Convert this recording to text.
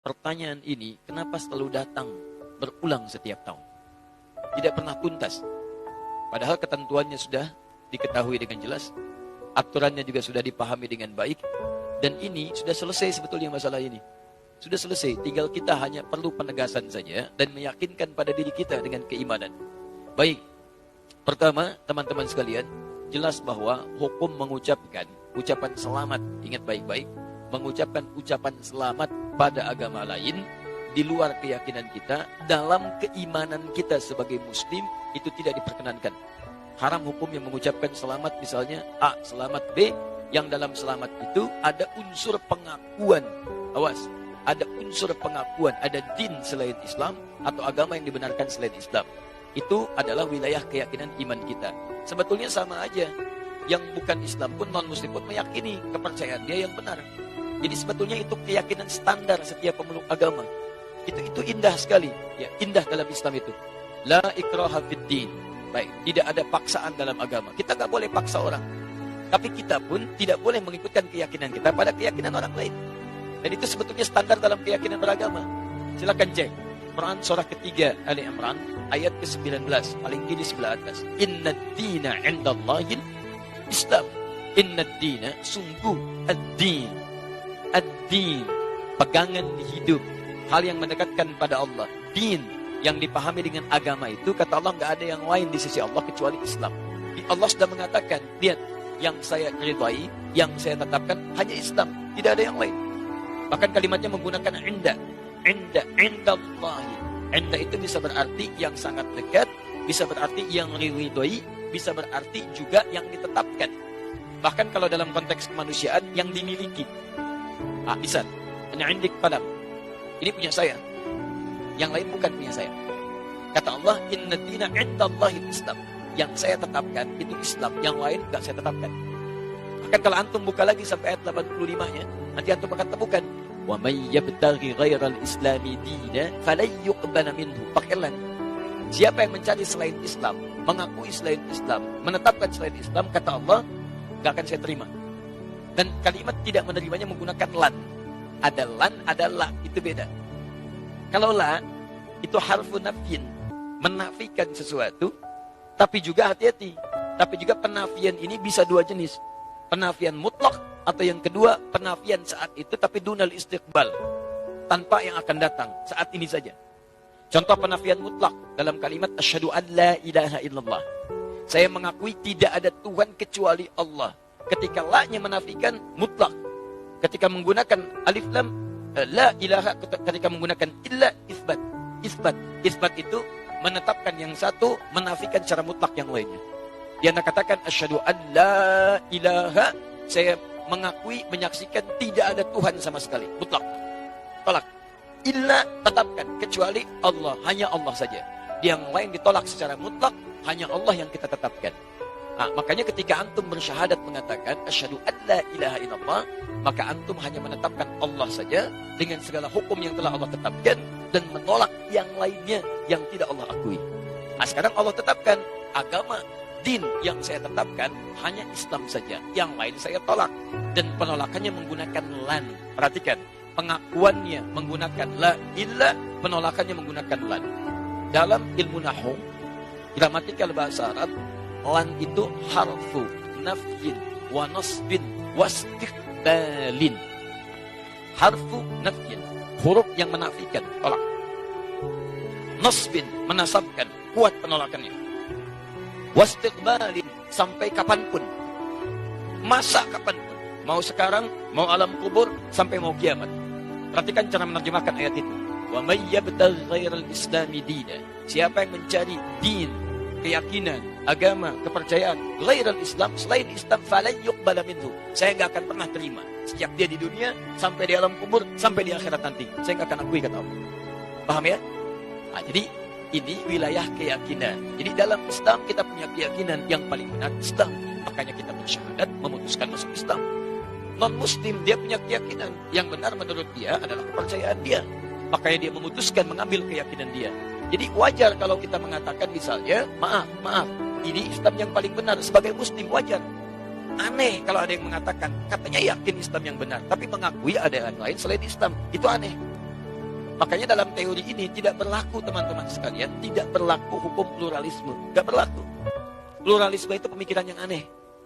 pertanyaan ini kenapa selalu datang berulang setiap tahun? Tidak pernah tuntas. Padahal ketentuannya sudah diketahui dengan jelas, aturannya juga sudah dipahami dengan baik, dan ini sudah selesai sebetulnya masalah ini. Sudah selesai, tinggal kita hanya perlu penegasan saja dan meyakinkan pada diri kita dengan keimanan. Baik, pertama teman-teman sekalian, jelas bahwa hukum mengucapkan ucapan selamat, ingat baik-baik, mengucapkan ucapan selamat pada agama lain di luar keyakinan kita, dalam keimanan kita sebagai muslim, itu tidak diperkenankan. Haram hukum yang mengucapkan selamat, misalnya A, selamat B, yang dalam selamat itu ada unsur pengakuan. Awas, ada unsur pengakuan, ada din selain Islam atau agama yang dibenarkan selain Islam. Itu adalah wilayah keyakinan iman kita. Sebetulnya sama aja. Yang bukan Islam pun, non-muslim pun meyakini kepercayaan dia yang benar. Jadi sebetulnya itu keyakinan standar setiap pemeluk agama. Itu indah sekali. Ya, indah dalam Islam itu. La ikraha fid din. Baik, tidak ada paksaan dalam agama. Kita nggak boleh paksa orang. Tapi kita pun tidak boleh mengikutkan keyakinan kita pada keyakinan orang lain. Dan itu sebetulnya standar dalam keyakinan beragama. Silakan cek Quran surah ketiga Ali Imran ayat ke-19, paling kiri sebelah atas. Inna dina indallahil Islam. Inna dina, sungguh ad-din. Ad-din, pegangan hidup, hal yang mendekatkan pada Allah. Din yang dipahami dengan agama itu, kata Allah, nggak ada yang lain di sisi Allah kecuali Islam. Allah sudah mengatakan, lihat, yang saya ridai, yang saya tetapkan hanya Islam, tidak ada yang lain. Bahkan kalimatnya menggunakan inda, indallahi. Inda itu bisa berarti yang sangat dekat, bisa berarti yang ridai, bisa berarti juga yang ditetapkan. Bahkan kalau dalam konteks kemanusiaan, yang dimiliki. Bisa, hanya indik padam. Ini punya saya. Yang lain bukan punya saya. Kata Allah, inna dina indallahi Islam. Yang saya tetapkan itu Islam, yang lain enggak saya tetapkan. Bahkan kalau antum buka lagi sampai ayat 85-nya, nanti antum akan temukan, wa may yabtaghi ghairal islami dina falan yuqbala minhu. Pakai lan. Siapa yang mencari selain Islam, mengakui selain Islam, menetapkan selain Islam, kata Allah, enggak akan saya terima. Dan kalimat tidak menerimanya menggunakan lan. Ada lan, ada la, itu beda. Kalau la, itu harfu nafyin, menafikan sesuatu, tapi juga hati-hati. Tapi juga penafian ini bisa dua jenis. Penafian mutlak, atau yang kedua, penafian saat itu, tapi dunal istiqbal. Tanpa yang akan datang, saat ini saja. Contoh penafian mutlak dalam kalimat, asyhadu an la ilaha illallah. Saya mengakui tidak ada Tuhan kecuali Allah. Ketika la-nya menafikan, mutlak. Ketika menggunakan alif lam, la ilaha, ketika menggunakan illa, isbat. Isbat itu menetapkan yang satu, menafikan secara mutlak yang lainnya. Dia katakan asyhadu an la ilaha, saya mengakui, menyaksikan tidak ada Tuhan sama sekali, mutlak. Tolak. Illa, tetapkan, kecuali Allah, hanya Allah saja. Yang lain ditolak secara mutlak, hanya Allah yang kita tetapkan. Makanya ketika antum bersyahadat mengatakan asyhadu an la ilaha illallah, maka antum hanya menetapkan Allah saja dengan segala hukum yang telah Allah tetapkan dan menolak yang lainnya yang tidak Allah akui. Sekarang Allah tetapkan agama, din yang saya tetapkan hanya Islam saja, yang lain saya tolak, dan penolakannya menggunakan lan. Perhatikan, pengakuannya menggunakan la illa, penolakannya menggunakan lan. Dalam ilmu nahwu, gramatikal bahasa Arab, lan itu harfu nafyin wa nasbin wa istiqbalin. Harfu nafyin, huruf yang menafikan, tolak. Nasbin, menasabkan, kuat penolakannya. Wastiqbalin, sampai kapanpun, masa kapanpun, mau sekarang, mau alam kubur, sampai mau kiamat. Perhatikan cara menerjemahkan ayat itu. Wa may yabtaghi ghairal islami dina. Siapa yang mencari din, keyakinan, agama, kepercayaan ghairal Islam, selain Islam, falan yuqbala minhu. Saya enggak akan pernah terima. Sejak dia di dunia, sampai di alam kubur, sampai di akhirat nanti, saya enggak akan akui, kata Allah. Paham ya? Jadi ini wilayah keyakinan. Jadi dalam Islam kita punya keyakinan yang paling benar Islam. Makanya kita bersyahadat memutuskan masuk Islam. Non-muslim dia punya keyakinan yang benar menurut dia adalah kepercayaan dia. Makanya dia memutuskan mengambil keyakinan dia. Jadi wajar kalau kita mengatakan misalnya, maaf, ini Islam yang paling benar. Sebagai muslim wajar. Aneh kalau ada yang mengatakan, katanya yakin Islam yang benar, tapi mengakui ada yang lain selain Islam. Itu aneh. Makanya dalam teori ini tidak berlaku teman-teman sekalian, tidak berlaku hukum pluralisme, nggak berlaku. Pluralisme itu pemikiran yang aneh.